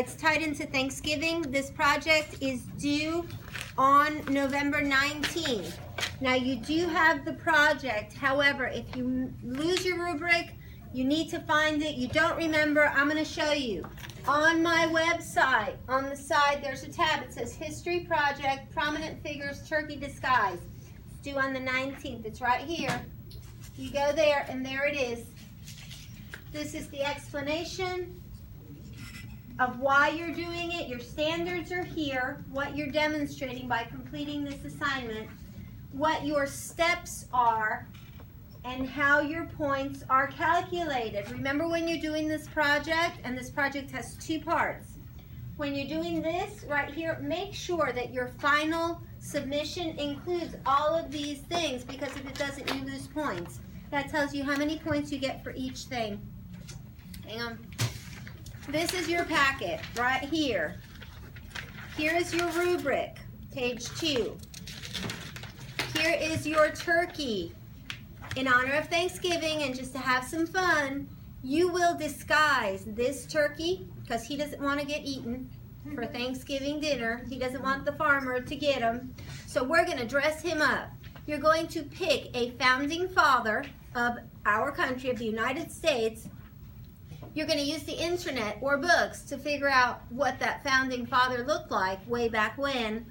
It's tied into Thanksgiving. This project is due on November 19th. Now you do have the project. However, if you lose your rubric, you need to find it. You don't remember, I'm going to show you. On my website, on the side, there's a tab. It says History Project, Prominent Figures, Turkey Disguise. It's due on the 19th. It's right here. You go there, and there it is. This is the explanation of why you're doing it. Your standards are here, what you're demonstrating by completing this assignment, what your steps are, and how your points are calculated. Remember when you're doing this project, and this project has two parts. When you're doing this right here, make sure that your final submission includes all of these things, because if it doesn't, you lose points. That tells you how many points you get for each thing. Hang on. This is your packet right here. Here is your rubric, page 2. Here is your turkey. In honor of Thanksgiving and just to have some fun, you will disguise this turkey, because he doesn't want to get eaten for Thanksgiving dinner. He doesn't want the farmer to get him. So we're going to dress him up. You're going to pick a founding father of our country, of the United States. You're going to use the internet or books to figure out what that founding father looked like way back when.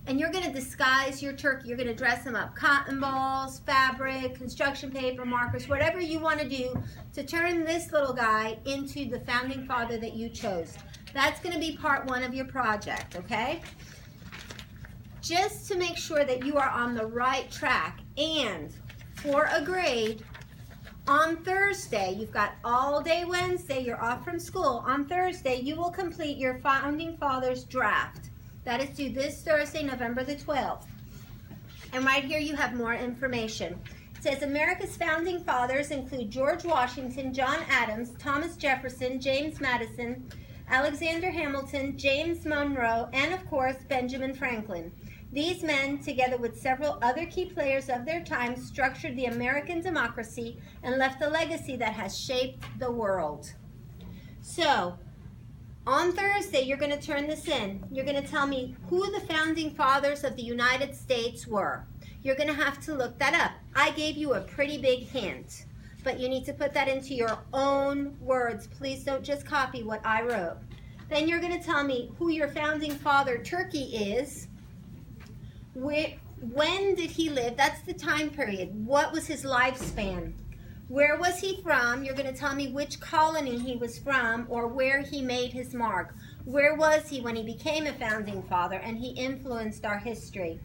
And you're going to disguise your turkey. You're going to dress him up. Cotton balls, fabric, construction paper, markers, whatever you want to do to turn this little guy into the founding father that you chose. That's going to be part 1 of your project, okay? Just to make sure that you are on the right track. And for a grade, on Thursday, you've got all day Wednesday, you're off from school. On Thursday, you will complete your Founding Fathers draft. That is due this Thursday, November the 12th. And right here you have more information. It says America's Founding Fathers include George Washington, John Adams, Thomas Jefferson, James Madison, Alexander Hamilton, James Monroe, and of course, Benjamin Franklin. These men, together with several other key players of their time, structured the American democracy and left a legacy that has shaped the world. So, on Thursday, you're going to turn this in. You're going to tell me who the founding fathers of the United States were. You're going to have to look that up. I gave you a pretty big hint, but you need to put that into your own words. Please don't just copy what I wrote. Then you're going to tell me who your founding father, Turkey, is. When did he live? That's the time period. What was his lifespan? Where was he from? You're going to tell me which colony he was from or where he made his mark. Where was he when he became a founding father and he influenced our history?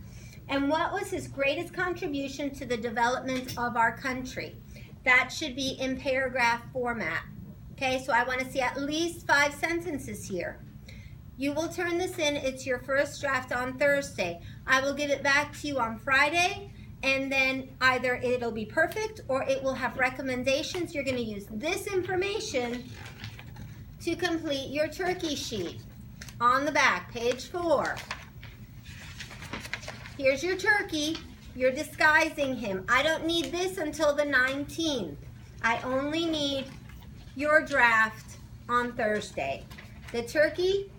And what was his greatest contribution to the development of our country? That should be in paragraph format. Okay, so I want to see at least 5 sentences here. You will turn this in. It's your first draft on Thursday. I will give it back to you on Friday, and then either it'll be perfect or it will have recommendations. You're going to use this information to complete your turkey sheet. On the back, page 4. Here's your turkey. You're disguising him. I don't need this until the 19th. I only need your draft on Thursday. The turkey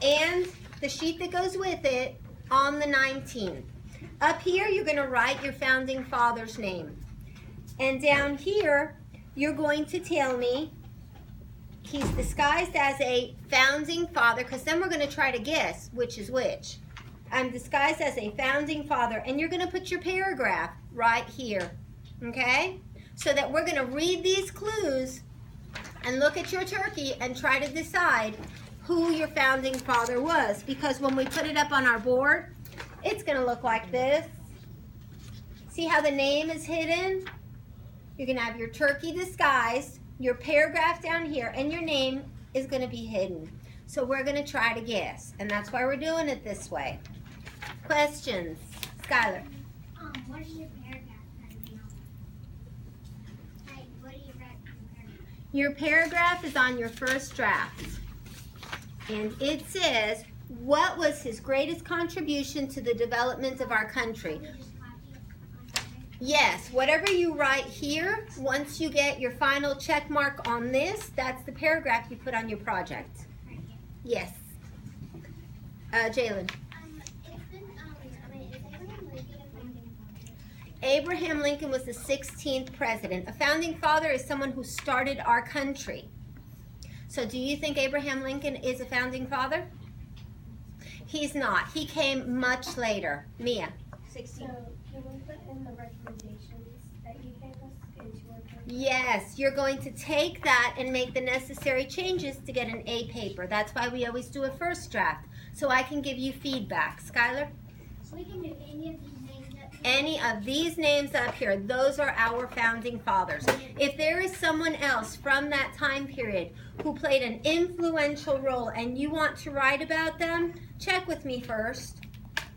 and the sheet that goes with it on the 19th. Up here, you're going to write your founding father's name. And down here, you're going to tell me he's disguised as a founding father, because then we're going to try to guess which is which. I'm disguised as a founding father, and you're going to put your paragraph right here, okay? So that we're going to read these clues and look at your turkey and try to decide who your founding father was, because when we put it up on our board, it's going to look like this. See how the name is hidden? You're going to have your turkey disguised, your paragraph down here, and your name is going to be hidden. So we're going to try to guess, and that's why we're doing it this way. Questions? Skylar. What is your paragraph? What do you write in paragraph? Your paragraph is on your first draft. And it says, what was his greatest contribution to the development of our country? Yes, whatever you write here, once you get your final check mark on this, that's the paragraph you put on your project. Yes. Jalen. Abraham Lincoln was the 16th president. A founding father is someone who started our country. So do you think Abraham Lincoln is a founding father? He's not. He came much later. Mia. 16. So can we put in the recommendations that you gave us into our paper? Yes, you're going to take that and make the necessary changes to get an A paper. That's why we always do a first draft, so I can give you feedback. Skylar? So we can do any of these names up here? Any of these names up here, those are our founding fathers. If there is someone else from that time period who played an influential role and you want to write about them, check with me first,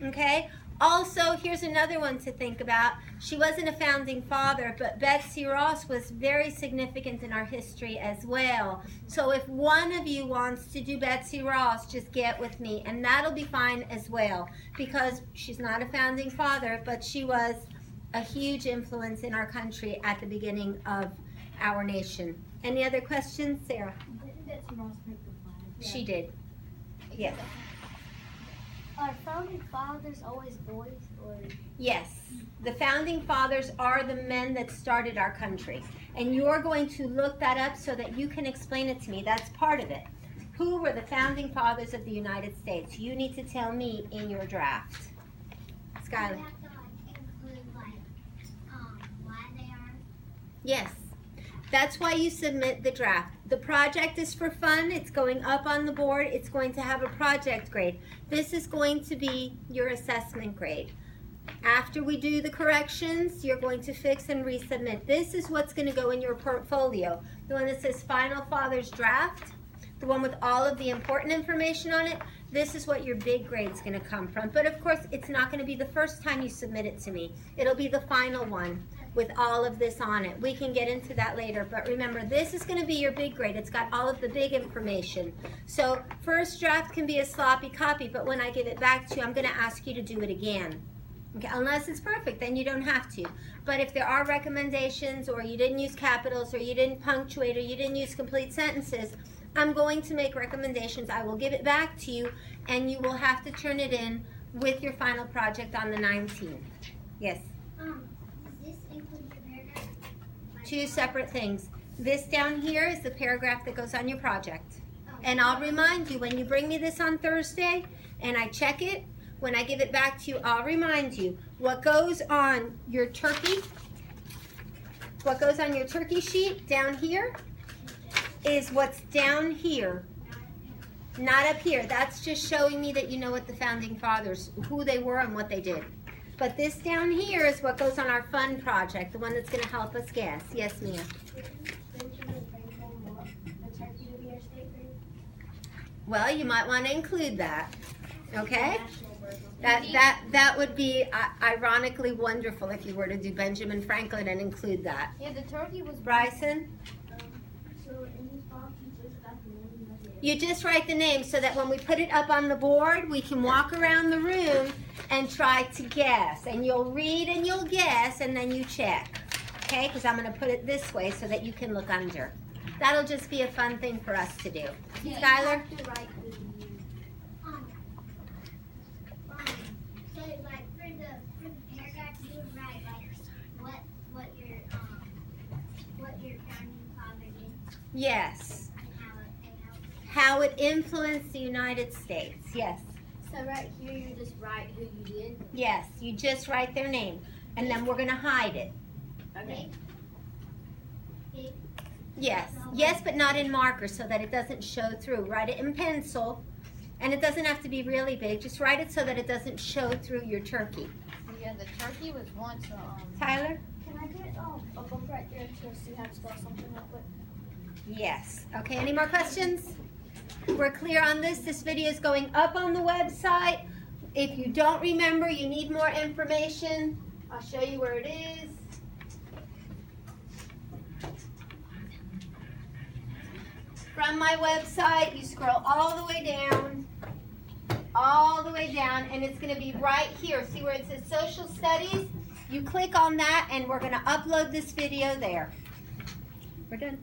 okay? Also, here's another one to think about. She wasn't a founding father, but Betsy Ross was very significant in our history as well. So if one of you wants to do Betsy Ross, just get with me, and that'll be fine as well, because she's not a founding father, but she was a huge influence in our country at the beginning of our nation. Any other questions, Sarah? Didn't Betsy Ross make the flag? She did. Yes. Are founding fathers always boys, or? Yes, the founding fathers are the men that started our country. And you're going to look that up so that you can explain it to me. That's part of it. Who were the founding fathers of the United States? You need to tell me in your draft. Skylar. You have to include why they are. Yes. That's why you submit the draft. The project is for fun. It's going up on the board. It's going to have a project grade. This is going to be your assessment grade. After we do the corrections, you're going to fix and resubmit. This is what's going to go in your portfolio. The one that says Final Father's Draft, the one with all of the important information on it, this is what your big grade's going to come from. But of course, it's not going to be the first time you submit it to me. It'll be the final one with all of this on it. We can get into that later, but remember, this is going to be your big grade. It's got all of the big information. So first draft can be a sloppy copy, but when I give it back to you, I'm going to ask you to do it again. Okay, unless it's perfect, then you don't have to. But if there are recommendations, or you didn't use capitals, or you didn't punctuate, or you didn't use complete sentences, I'm going to make recommendations. I will give it back to you, and you will have to turn it in with your final project on the 19th. Yes? Does this include the paragraph? Two separate things. This down here is the paragraph that goes on your project. And I'll remind you, when you bring me this on Thursday and I check it, when I give it back to you, I'll remind you what goes on your turkey sheet down here is what's down here, not up here. That's just showing me that you know what the founding fathers, who they were and what they did. But this down here is what goes on our fun project, the one that's going to help us guess. Yes, Mia? Benjamin Franklin want the turkey to be our state bird? Well, you might want to include that. Okay? That would be ironically wonderful if you were to do Benjamin Franklin and include that. Yeah, the turkey was Bryson? So in this box, you just got the name of it. You just write the name so that when we put it up on the board, we can walk around the room and try to guess. And you'll read and you'll guess, and then you check. Okay? Because I'm going to put it this way so that you can look under. That'll just be a fun thing for us to do. Skylar? You have to write the so like for the paragraph, you would write like what your founding father did Yes. and How it influenced the United States. Yes. So right here, you just write who you did. Yes. You just write their name. And then we're going to hide it. Okay. Big. Yes. Yes, but not in marker so that it doesn't show through. Write it in pencil. And it doesn't have to be really big. Just write it so that it doesn't show through your turkey. Yeah, the turkey was once Tyler? Can I get a book right there to see how to spell something real quick? Yes. Okay, any more questions? We're clear on this. This video is going up on the website. If you don't remember, you need more information, I'll show you where it is. From my website, you scroll all the way down, and it's going to be right here. See where it says Social Studies? You click on that, and we're going to upload this video there. We're done.